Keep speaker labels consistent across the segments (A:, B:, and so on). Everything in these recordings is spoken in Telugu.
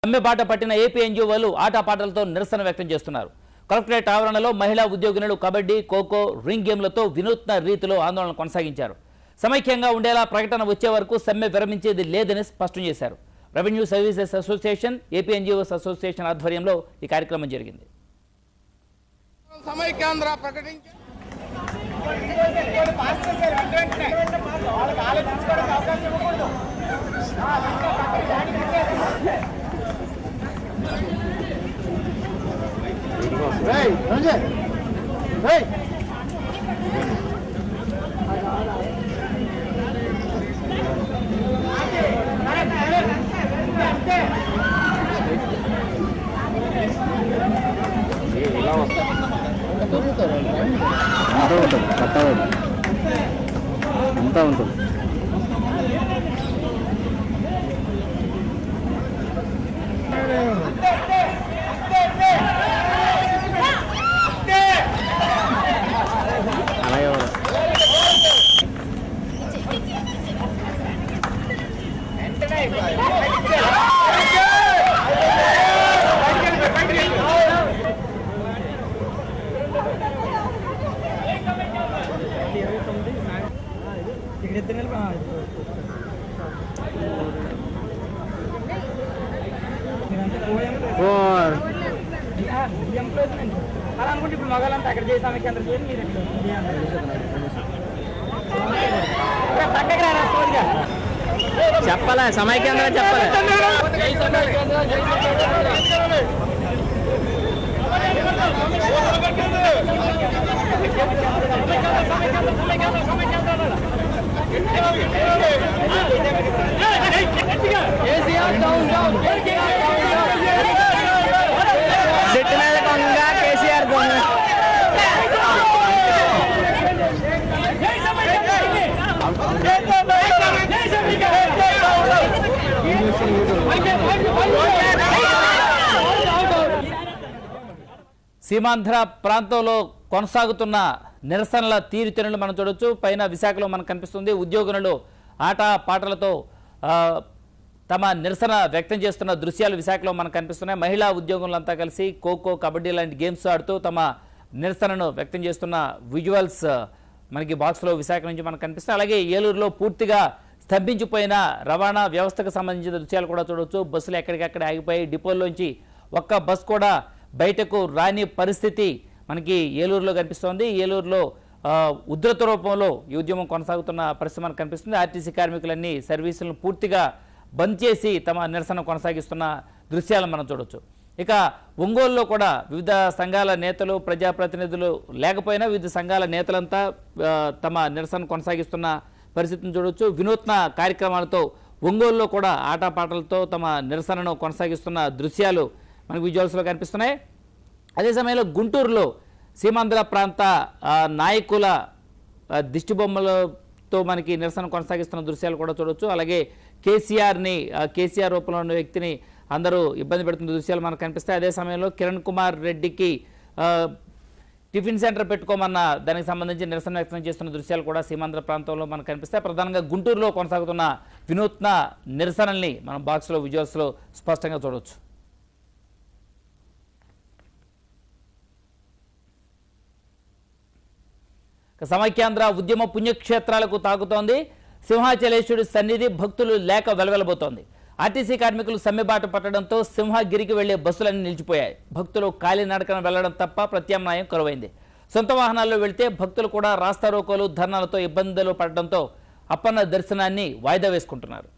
A: సమ్మె బాట పట్టిన ఏపీ ఎన్జీఓలు ఆటపాటలతో నిరసన వ్యక్తం చేస్తున్నారు. కలెక్టరేట్ ఆవరణలో మహిళా ఉద్యోగినులు కబడ్డీ, ఖోఖో, రింగ్ గేమ్లతో వినూత్న రీతిలో ఆందోళన కొనసాగించారు. సమైక్యంగా ఉండేలా ప్రకటన వచ్చే వరకు సమ్మె విరమించేది లేదని స్పష్టం చేశారు. Revenue services association, AP NGOs association ఆధ్వర్యంలో ఈ కార్యక్రమం జరిగింది.
B: సమైక్యాంధ్ర ప్రకటించి
C: అంతా ఉంటుంది.
D: అలా అనుకుంటే ఇప్పుడు మగాలంతా అక్కడ చేసి సమైక్యాంధ్ర చేయాలి. మీరు
C: చెప్పాలా సమైక్యాంధ్ర చెప్పాలి. చెట్టు మీద కొంగ కేసీఆర్ దొంగ.
A: సీమాంధ్ర ప్రాంతంలో కొనసాగుతున్న నిరసనల తీరుతెన్నులు మనం చూడొచ్చు. పైన విశాఖలో మనకు కనిపిస్తుంది. ఉద్యోగులు ఆట పాటలతో తమ నిరసన వ్యక్తం చేస్తున్న దృశ్యాలు విశాఖలో మనకు కనిపిస్తున్నాయి. మహిళా ఉద్యోగులంతా కలిసి ఖోఖో, కబడ్డీ లాంటి గేమ్స్ ఆడుతూ తమ నిరసనను వ్యక్తం చేస్తున్న విజువల్స్ మనకి బాక్స్లో విశాఖ నుంచి మనకు కనిపిస్తున్నాయి. అలాగే ఏలూరులో పూర్తిగా స్తంభించిపోయిన రవాణా వ్యవస్థకు సంబంధించిన దృశ్యాలు కూడా చూడవచ్చు. బస్సులు ఎక్కడికక్కడ ఆగిపోయి డిపోల్లోంచి ఒక్క బస్ కూడా బయటకు రాని పరిస్థితి మనకి ఏలూరులో కనిపిస్తోంది. ఏలూరులో ఉధృత రూపంలో ఈ ఉద్యమం కొనసాగుతున్న పరిస్థితి మనకు కనిపిస్తుంది. ఆర్టీసీ కార్మికులన్నీ సర్వీసులను పూర్తిగా బంద్ చేసి తమ నిరసన కొనసాగిస్తున్న దృశ్యాలు మనం చూడవచ్చు. ఇక ఒంగోలులో కూడా వివిధ సంఘాల నేతలు, ప్రజాప్రతినిధులు లేకపోయినా వివిధ సంఘాల నేతలంతా తమ నిరసన కొనసాగిస్తున్న పరిస్థితిని చూడవచ్చు. వినూత్న కార్యక్రమాలతో ఒంగోలులో కూడా ఆటపాటలతో తమ నిరసనను కొనసాగిస్తున్న దృశ్యాలు మనకు విజువల్స్లో కనిపిస్తున్నాయి. అదే సమయంలో గుంటూరులో సీమాంధ్ర ప్రాంత నాయకుల దిష్టిబొమ్మలతో మనకి నిరసన కొనసాగిస్తున్న దృశ్యాలు కూడా చూడవచ్చు. అలాగే కేసీఆర్ రూపంలో ఉన్న వ్యక్తిని అందరూ ఇబ్బంది పెడుతున్న దృశ్యాలు మనకు కనిపిస్తాయి. అదే సమయంలో కిరణ్ కుమార్ రెడ్డికి టిఫిన్ సెంటర్ పెట్టుకోమన్న దానికి సంబంధించి నిరసన వ్యక్తం చేస్తున్న దృశ్యాలు కూడా సీమాంధ్ర ప్రాంతంలో మనకు కనిపిస్తాయి. ప్రధానంగా గుంటూరులో కొనసాగుతున్న వినూత్న నిరసనల్ని మనం బాక్స్లో విజువల్స్లో స్పష్టంగా చూడవచ్చు. సమైక్యాంధ్ర ఉద్యమ పుణ్యక్షేత్రాలకు తాకుతోంది. సింహాచలేశ్వరుడి సన్నిధి భక్తులు లేక వెలవెలబోతోంది. ఆర్టీసీ కార్మికులు సమ్మెబాట పట్టడంతో సింహగిరికి వెళ్లే బస్సులన్నీ నిలిచిపోయాయి. భక్తులు కాలినడకన వెళ్లడం తప్ప ప్రత్యామ్నాయం కరువైంది. సొంత వాహనాల్లో వెళ్తే భక్తులు కూడా రాస్తారోకోలు, ధర్నాలతో ఇబ్బందులు పడడంతో అప్పన్న దర్శనాన్ని వాయిదా వేసుకుంటున్నారు.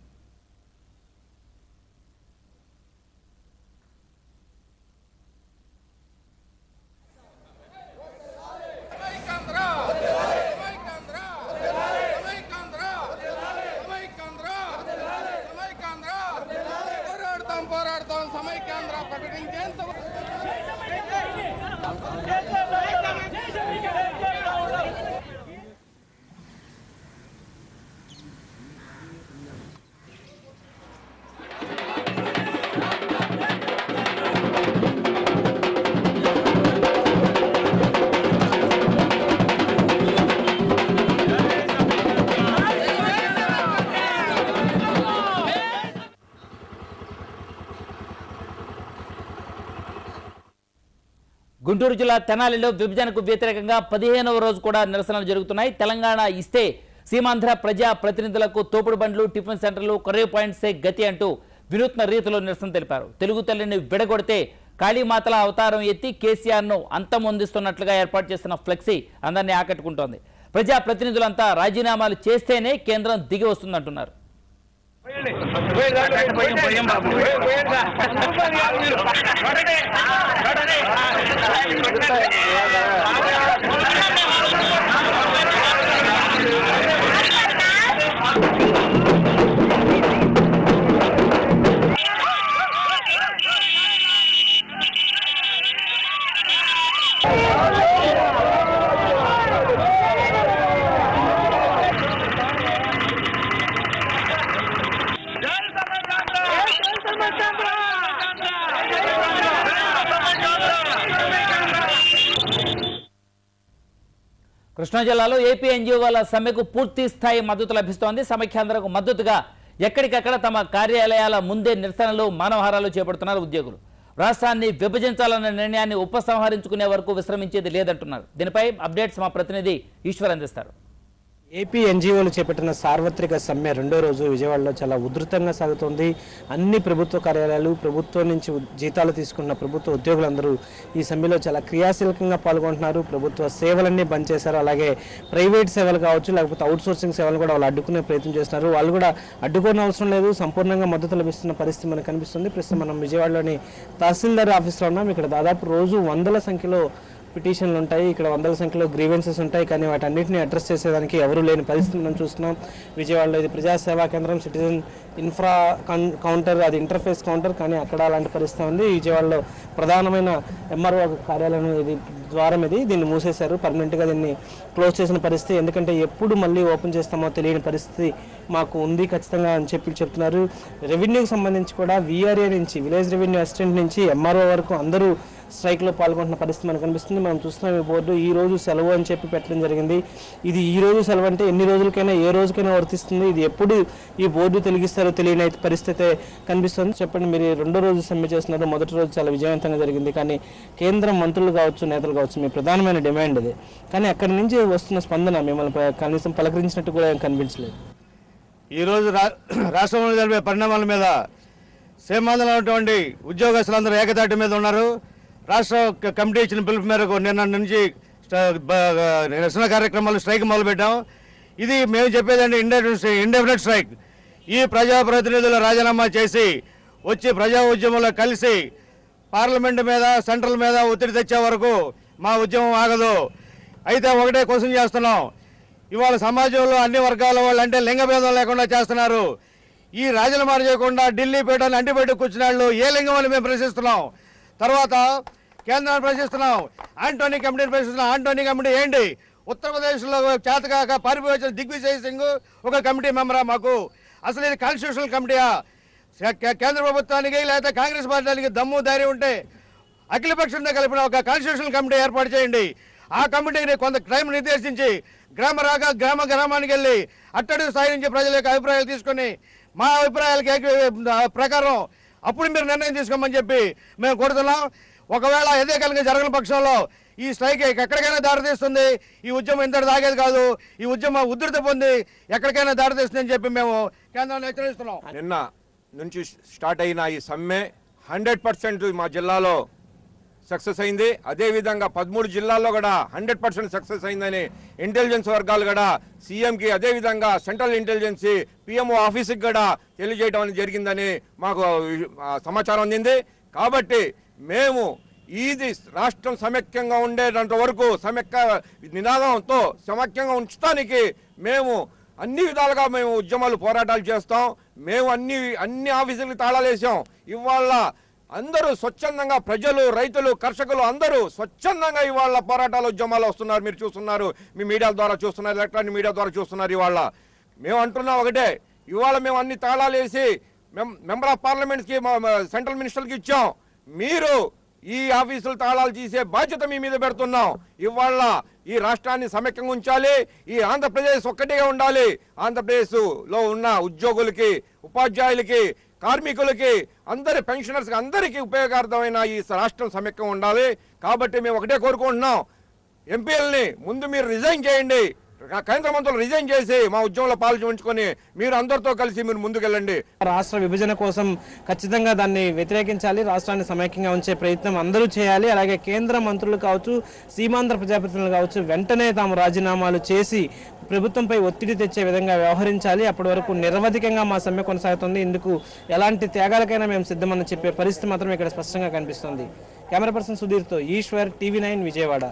B: పోరాడతాం సమైక్యాంధ్ర ప్రకటించేంత
A: గుంటూరు జిల్లా తెనాలిలో విభజనకు వ్యతిరేకంగా 15వ రోజు కూడా నిరసనలు జరుగుతున్నాయి. తెలంగాణ ఇస్తే సీమాంధ్ర ప్రజా ప్రతినిధులకు తోపుడు బండ్లు, టిఫిన్ సెంటర్లు, కర్రీ పాయింట్సే గతి అంటూ వినూత్న రీతిలో నిరసన తెలిపారు. తెలుగు తల్లిని విడగొడితే కాళీమాతల అవతారం ఎత్తి కేసీఆర్ను అంతమొందిస్తున్నట్లుగా ఏర్పాటు చేసిన ఫ్లెక్సీ అందరినీ ఆకట్టుకుంటోంది. ప్రజా ప్రతినిధులంతా రాజీనామాలు చేస్తేనే కేంద్రం దిగి వస్తుందంటున్నారు. కృష్ణా జిల్లాలో ఏపీ ఎన్జీఓల సమ్మెకు పూర్తి స్థాయి మద్దతు లభిస్తోంది. సమైక్యాంధ్రకు మద్దతుగా ఎక్కడికక్కడ తమ కార్యాలయాల ముందే నిరసనలు, మానవహారాలు చేపడుతున్నారు ఉద్యోగులు. రాష్ట్రాన్ని విభజించాలన్న నిర్ణయాన్ని ఉపసంహరించుకునే వరకు విశ్రమించేది లేదంటున్నారు. దీనిపై అప్డేట్స్ మా ప్రతినిధి ఈశ్వర్ అందిస్తారు.
E: ఏపీ ఎన్జీఓలు చేపట్టిన సార్వత్రిక సమ్మె రెండో రోజు విజయవాడలో చాలా ఉధృతంగా సాగుతోంది. అన్ని ప్రభుత్వ కార్యాలయాలు, ప్రభుత్వం నుంచి జీతాలు తీసుకున్న ప్రభుత్వ ఉద్యోగులందరూ ఈ సమ్మెలో చాలా క్రియాశీలకంగా పాల్గొంటున్నారు. ప్రభుత్వ సేవలన్నీ బంద్ చేశారు. అలాగే ప్రైవేట్ సేవలు కావచ్చు, లేకపోతే అవుట్సోర్సింగ్ సేవలు కూడా వాళ్ళు అడ్డుకునే ప్రయత్నం చేస్తున్నారు. వాళ్ళు కూడా అడ్డుకోని అవసరం లేదు, సంపూర్ణంగా మద్దతు లభిస్తున్న పరిస్థితి మనకు కనిపిస్తుంది. ప్రస్తుతం మనం విజయవాడలోని తహసీల్దార్ ఆఫీస్లో ఉన్నాం. ఇక్కడ దాదాపు రోజు వందల సంఖ్యలో పిటిషన్లు ఉంటాయి, ఇక్కడ వందల సంఖ్యలో గ్రీవెన్సెస్ ఉంటాయి. కానీ వాటన్నిటిని అడ్రస్ చేసేదానికి ఎవరూ లేని పరిస్థితి మనం చూస్తున్నాం. విజయవాడలో ఇది ప్రజాసేవా కేంద్రం, సిటిజన్ ఇన్ఫ్రా కౌంటర్, అది ఇంటర్ఫేస్ కౌంటర్, కానీ అక్కడ అలాంటి పరిస్థితి ఉంది. విజయవాడలో ప్రధానమైన ఎంఆర్ఓ కార్యాలయం ఇది ద్వారం, దీన్ని మూసేశారు, పర్మనెంట్గా దీన్ని క్లోజ్ చేసిన పరిస్థితి. ఎందుకంటే ఎప్పుడు మళ్ళీ ఓపెన్ చేస్తామో తెలియని పరిస్థితి మాకు ఉంది ఖచ్చితంగా అని చెప్తున్నారు. రెవెన్యూకి సంబంధించి కూడా వీఆర్ఏ నుంచి, విలేజ్ రెవెన్యూ అసిస్టెంట్ నుంచి ఎంఆర్ఓ వరకు అందరూ స్ట్రైక్లో పాల్గొంటున్న పరిస్థితి మనకు కనిపిస్తుంది. మనం చూస్తున్నాం ఈ బోర్డు ఈ రోజు సెలవు అని చెప్పి పెట్టడం జరిగింది. ఇది ఈ రోజు సెలవు అంటే ఎన్ని రోజులకైనా ఏ రోజుకైనా వర్తిస్తుంది. ఇది ఎప్పుడు ఈ బోర్డు తొలగిస్తారో తెలియని పరిస్థితి కనిపిస్తుంది. చెప్పండి, మీరు రెండో రోజు సమ్మె చేస్తున్నారు. మొదటి రోజు చాలా విజయవంతంగా జరిగింది, కానీ కేంద్రం మంత్రులు కావచ్చు, నేతలు కావచ్చు, మీ ప్రధానమైన డిమాండ్ ఇది. కానీ అక్కడి నుంచి వస్తున్న స్పందన మిమ్మల్ని కనీసం పలకరించినట్టు కూడా కనిపించలేదు.
F: ఈరోజు రాష్ట్రంలో జరిగే పరిణామాల మీద సీమాంధ్రలో ఉన్నటువంటి ఉద్యోగస్తులందరూ ఏకతాటి మీద ఉన్నారు. రాష్ట్ర కమిటీ ఇచ్చిన పిలుపు మేరకు నిన్న నుంచి నిరసన కార్యక్రమాలు, స్ట్రైక్ మొదలుపెట్టాం. ఇది మేము చెప్పేదండి ఇండెఫినెట్ స్ట్రైక్. ఈ ప్రజాప్రతినిధులు రాజీనామా చేసి వచ్చి ప్రజా ఉద్యమంలో కలిసి పార్లమెంటు మీద, సెంట్రల్ మీద ఒత్తిడి తెచ్చే వరకు మా ఉద్యమం ఆగదు. అయితే ఒకటే క్వశ్చన్ చేస్తున్నాం, ఇవాళ సమాజంలో అన్ని వర్గాల వాళ్ళు అంటే లింగభేదం లేకుండా చేస్తున్నారు. ఈ రాజీనామా చేయకుండా ఢిల్లీ పీఠాన్ని అంటిపెట్టి కూర్చున్న వాళ్ళు ఏ లింగం అని మేము ప్రశ్నిస్తున్నాం. తర్వాత కేంద్రాన్ని ప్రశ్నిస్తున్నాం, ఆంటోనీ కమిటీని ప్రశ్నిస్తున్నాం. ఆంటోనీ కమిటీ ఏంటి? ఉత్తరప్రదేశ్లో చేతకాక పారిపోయి వచ్చిన దిగ్విజయ్ సింగ్ ఒక కమిటీ మెంబరా? మాకు అసలు ఇది కాన్స్టిట్యూషనల్ కమిటీయా? కేంద్ర ప్రభుత్వానికి లేదా కాంగ్రెస్ పార్టీకి దమ్ము ధైర్యం ఉంటే అఖిలపక్షంతో కలిపిన ఒక కాన్స్టిట్యూషనల్ కమిటీ ఏర్పాటు చేయండి. ఆ కమిటీని కొంత టైం నిర్దేశించి గ్రామానికి వెళ్ళి అట్టడుగు స్థాయి నుంచి ప్రజల యొక్క అభిప్రాయాలు తీసుకొని మా అభిప్రాయాలకి ప్రకారం అప్పుడు మీరు నిర్ణయం తీసుకోమని చెప్పి మేము కోరుతున్నాం. ఒకవేళ అదే కనుక జరగని పక్షంలో ఈ స్ట్రైక్ ఎక్కడికైనా దారితీస్తుంది. ఈ ఉద్యమం ఇంతటి దాగేది కాదు. ఈ ఉద్యమం ఉధృతి పొంది ఎక్కడికైనా దారితీస్తుందని చెప్పి మేము కేంద్రాన్ని హెచ్చరిస్తున్నాం.
G: నిన్న నుంచి స్టార్ట్ అయిన ఈ సమ్మె 100% మా జిల్లాలో సక్సెస్ అయింది. అదేవిధంగా 13 జిల్లాల్లో కూడా 100% సక్సెస్ అయిందని ఇంటెలిజెన్స్ వర్గాలు కూడా సీఎంకి, అదేవిధంగా సెంట్రల్ ఇంటెలిజెన్సీ పిఎంఓ ఆఫీస్కి కూడా తెలియజేయడం అనేది జరిగిందని మాకు సమాచారం అందింది. కాబట్టి మేము ఇది రాష్ట్రం సమైక్యంగా ఉండేటంత వరకు సమైక్య నినాదంతో సమైక్యంగా ఉంచడానికి మేము అన్ని విధాలుగా మేము ఉద్యమాలు, పోరాటాలు చేస్తాం. మేము అన్ని ఆఫీసులకు తాళాలు వేసాం. ఇవాళ అందరూ స్వచ్ఛందంగా, ప్రజలు, రైతులు, కర్షకులు అందరూ స్వచ్ఛందంగా ఇవాళ పోరాటాలు, ఉద్యమాలు వస్తున్నారు. మీరు చూస్తున్నారు, మీ మీడియా ద్వారా చూస్తున్నారు, ఎలక్ట్రానిక్ మీడియా ద్వారా చూస్తున్నారు. ఇవాళ మేము అంటున్నాం ఒకటే, ఇవాళ మేము అన్ని తాళాలు వేసి మెంబర్ ఆఫ్ పార్లమెంట్స్కి, సెంట్రల్ మినిస్టర్కి ఇచ్చాం. మీరు ఈ ఆఫీసులు తాళాలు తీసే బాధ్యత మీ మీద పెడుతున్నాం. ఇవాళ ఈ రాష్ట్రాన్ని సమైక్యంగా ఉంచాలి. ఈ ఆంధ్రప్రదేశ్ ఒక్కటిగా ఉండాలి. ఆంధ్రప్రదేశ్లో ఉన్న ఉద్యోగులకి, ఉపాధ్యాయులకి, కార్మికులకి అందరి పెన్షనర్స్కి అందరికీ ఉపయోగార్థమైన ఈ రాష్ట్రం సమైక్యం ఉండాలి. కాబట్టి మేము ఒకటే కోరుకుంటున్నాం, ఎంపీలని ముందు మీరు రిజైన్ చేయండి, కేంద్ర మంత్రులు రిజైన్ చేసి మా ఉద్యమంలో పాల్గొంచుకొని మీరు అందరితో కలిసి మీరు ముందుకెళ్ళండి.
E: రాష్ట్ర విభజన కోసం ఖచ్చితంగా దాన్ని వ్యతిరేకించాలి, రాష్ట్రాన్ని సమైక్యంగా ఉంచే ప్రయత్నం అందరూ చేయాలి. అలాగే కేంద్ర మంత్రులు కావచ్చు, సీమాంధ్ర ప్రజాప్రతినిధులు కావచ్చు, వెంటనే తాము రాజీనామాలు చేసి ప్రభుత్వంపై ఒత్తిడి తెచ్చే విధంగా వ్యవహరించాలి. అప్పటి వరకు నిరవధికంగా మా సమ్మె కొనసాగుతుంది, ఇందుకు ఎలాంటి త్యాగాలకైనా మేము సిద్ధమని చెప్పే పరిస్థితి మాత్రం ఇక్కడ స్పష్టంగా కనిపిస్తుంది. కెమెరా పర్సన్ సుధీర్తో ఈశ్వర్, TV9 విజయవాడ.